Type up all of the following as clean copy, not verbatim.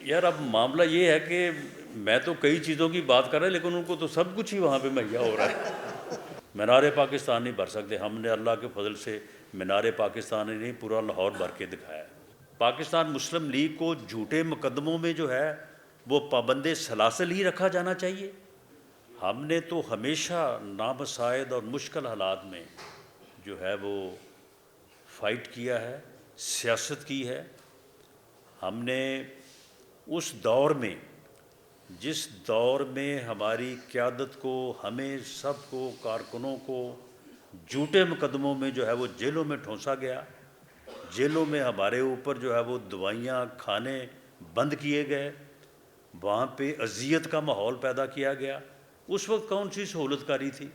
یار اب معاملہ یہ ہے کہ میں تو کئی چیزوں کی بات کر رہا ہے لیکن ان کو تو سب کچھ ہی وہاں پہ مہیا ہو رہا ہے۔ مینار پاکستان نہیں بھر سکتے، ہم نے اللہ کے فضل سے مینار پاکستان نہیں پورا لاہور بھر کے دکھایا ہے۔ پاکستان مسلم لیگ کو جھوٹے مقدموں میں جو ہے وہ پابند سلاسل ہی رکھا جانا چاہیے۔ ہم نے تو ہمیشہ نامساعد اور مشکل حالات میں جو ہے وہ فائٹ کیا ہے، سیاست کی ہے۔ ہم نے اس دور میں، جس دور میں ہماری قیادت کو، ہمیں سب کو، کارکنوں کو جھوٹے مقدموں میں جو ہے وہ جیلوں میں ٹھونسا گیا، جیلوں میں ہمارے اوپر جو ہے وہ دوائیاں کھانے بند کیے گئے، وہاں پہ اذیت کا ماحول پیدا کیا گیا۔ اس وقت کون سی سہولت کاری تھی؟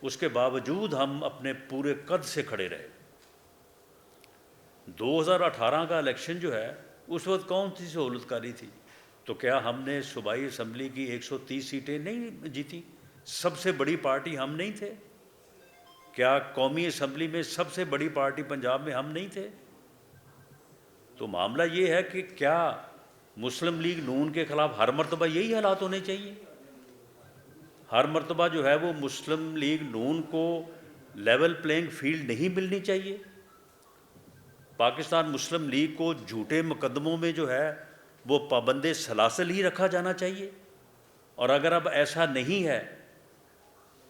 اس کے باوجود ہم اپنے پورے قد سے کھڑے رہے۔ 2018 کا الیکشن جو ہے اس وقت کون سی سہولت کاری تھی؟ تو کیا ہم نے صوبائی اسمبلی کی 130 سیٹیں نہیں جیتی؟ سب سے بڑی پارٹی ہم نہیں تھے؟ کیا قومی اسمبلی میں سب سے بڑی پارٹی پنجاب میں ہم نہیں تھے؟ تو معاملہ یہ ہے کہ کیا مسلم لیگ نون کے خلاف ہر مرتبہ یہی حالات ہونے چاہیے؟ ہر مرتبہ جو ہے وہ مسلم لیگ نون کو لیول پلینگ فیلڈ نہیں ملنی چاہیے؟ پاکستان مسلم لیگ کو جھوٹے مقدموں میں جو ہے وہ پابند سلاسل ہی رکھا جانا چاہیے؟ اور اگر اب ایسا نہیں ہے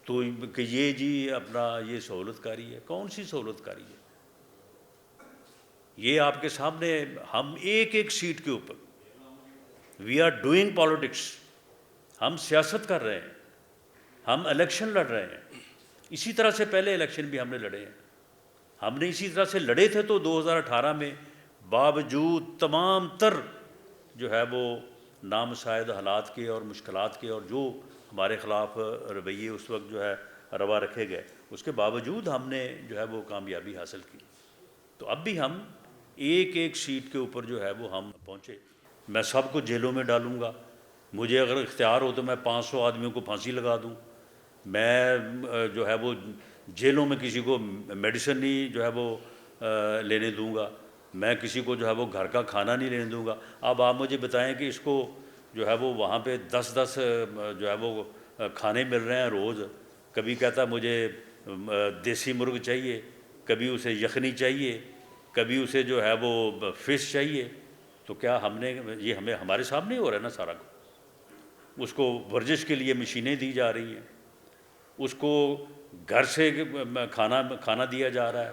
تو کہ یہ جی اپنا یہ سہولت کاری ہے، کون سی سہولت کاری ہے؟ یہ آپ کے سامنے ہم ایک ایک سیٹ کے اوپر وی آر ڈوئنگ پالیٹکس، ہم سیاست کر رہے ہیں، ہم الیکشن لڑ رہے ہیں۔ اسی طرح سے پہلے الیکشن بھی ہم نے لڑے ہیں، ہم نے اسی طرح سے لڑے تھے۔ تو 2018 میں باوجود تمام تر جو ہے وہ نامساعد حالات کے اور مشکلات کے اور جو ہمارے خلاف رویے اس وقت جو ہے روا رکھے گئے، اس کے باوجود ہم نے جو ہے وہ کامیابی حاصل کی۔ تو اب بھی ہم ایک ایک سیٹ کے اوپر جو ہے وہ ہم پہنچے۔ میں سب کو جیلوں میں ڈالوں گا، مجھے اگر اختیار ہو تو میں 500 آدمیوں کو پھانسی لگا دوں، میں جو ہے وہ جیلوں میں کسی کو میڈیسن نہیں جو ہے وہ لینے دوں گا، میں کسی کو جو ہے وہ گھر کا کھانا نہیں لینے دوں گا۔ اب آپ مجھے بتائیں کہ اس کو جو ہے وہ وہاں پہ 10 جو ہے وہ کھانے مل رہے ہیں روز، کبھی کہتا مجھے دیسی مرغ چاہیے، کبھی اسے یخنی چاہیے، کبھی اسے جو ہے وہ فش چاہیے۔ تو کیا ہم نے یہ ہمارے سامنے ہو رہا ہے نا سارا کو؟ اس کو ورزش کے لیے مشینیں دی جا رہی ہیں، اس کو گھر سے کھانا دیا جا رہا ہے،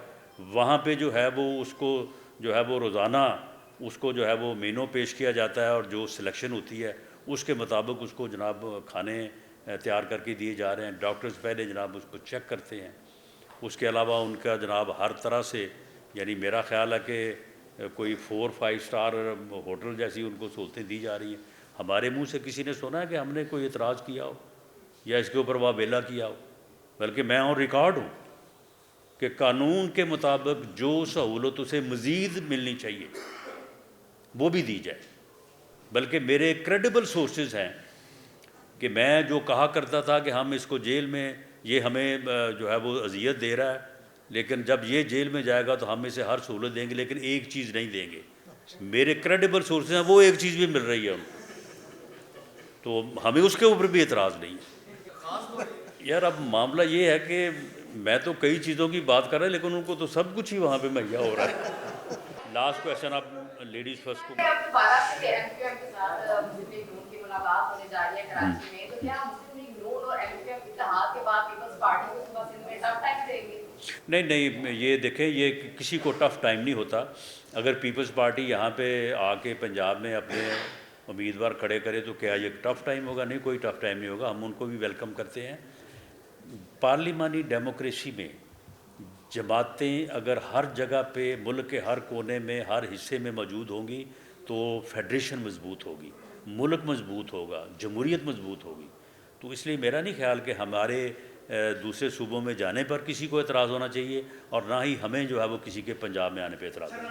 وہاں پہ جو ہے وہ اس کو جو ہے وہ روزانہ اس کو جو ہے وہ مینو پیش کیا جاتا ہے، اور جو سلیکشن ہوتی ہے اس کے مطابق اس کو جناب کھانے تیار کر کے دیے جا رہے ہیں۔ ڈاکٹرز پہلے جناب اس کو چیک کرتے ہیں، اس کے علاوہ ان کا جناب ہر طرح سے، یعنی میرا خیال ہے کہ کوئی 4-5 اسٹار ہوٹل جیسی ان کو سہولتیں دی جا رہی ہیں۔ ہمارے منہ سے کسی نے سنا ہے کہ ہم نے کوئی اعتراض کیا ہو یا اس کے اوپر واویلا کیا ہو؟ بلکہ میں آن ریکارڈ ہوں کہ قانون کے مطابق جو سہولت اسے مزید ملنی چاہیے وہ بھی دی جائے۔ بلکہ میرے کریڈیبل سورسز ہیں کہ میں جو کہا کرتا تھا کہ ہم اس کو جیل میں، یہ ہمیں جو ہے وہ اذیت دے رہا ہے، لیکن جب یہ جیل میں جائے گا تو ہم اسے ہر سہولت دیں گے لیکن ایک چیز نہیں دیں گے۔ میرے کریڈیبل سورسز ہیں، وہ ایک چیز بھی مل رہی ہے ان کو، تو ہمیں اس کے اوپر بھی اعتراض نہیں ہے۔ یار اب معاملہ یہ ہے کہ میں تو کئی چیزوں کی بات کر رہا ہے لیکن ان کو تو سب کچھ ہی وہاں پہ مہیا ہو رہا ہے۔ لاسٹ کویشچن آپ لیڈیز فرسٹ کو۔ اب دوبارہ سے ایم کیو ایم کے ساتھ مسلم لیگ نون کی ملاقات ہونے جا رہی ہے کراچی میں، تو کیا مسلم لیگ نون اور ایم کیو ایم اتحاد کے بعد پیپلز پارٹی کو صبح سندھ میں ٹف ٹائم دیں گی؟ نہیں، یہ دیکھیں، یہ کسی کو ٹف ٹائم نہیں ہوتا۔ اگر پیپلز پارٹی یہاں پہ آ کے پنجاب میں اپنے امیدوار کھڑے کرے تو کیا یہ ٹف ٹائم ہوگا؟ نہیں، کوئی ٹف ٹائم نہیں ہوگا، ہم ان کو بھی ویلکم کرتے ہیں۔ پارلیمانی ڈیموکریسی میں جماعتیں اگر ہر جگہ پہ ملک کے ہر کونے میں ہر حصے میں موجود ہوں گی تو فیڈریشن مضبوط ہوگی، ملک مضبوط ہوگا، جمہوریت مضبوط ہوگی۔ تو اس لیے میرا نہیں خیال کہ ہمارے دوسرے صوبوں میں جانے پر کسی کو اعتراض ہونا چاہیے، اور نہ ہی ہمیں جو ہے وہ کسی کے پنجاب میں آنے پہ اعتراض ہونا چاہیے۔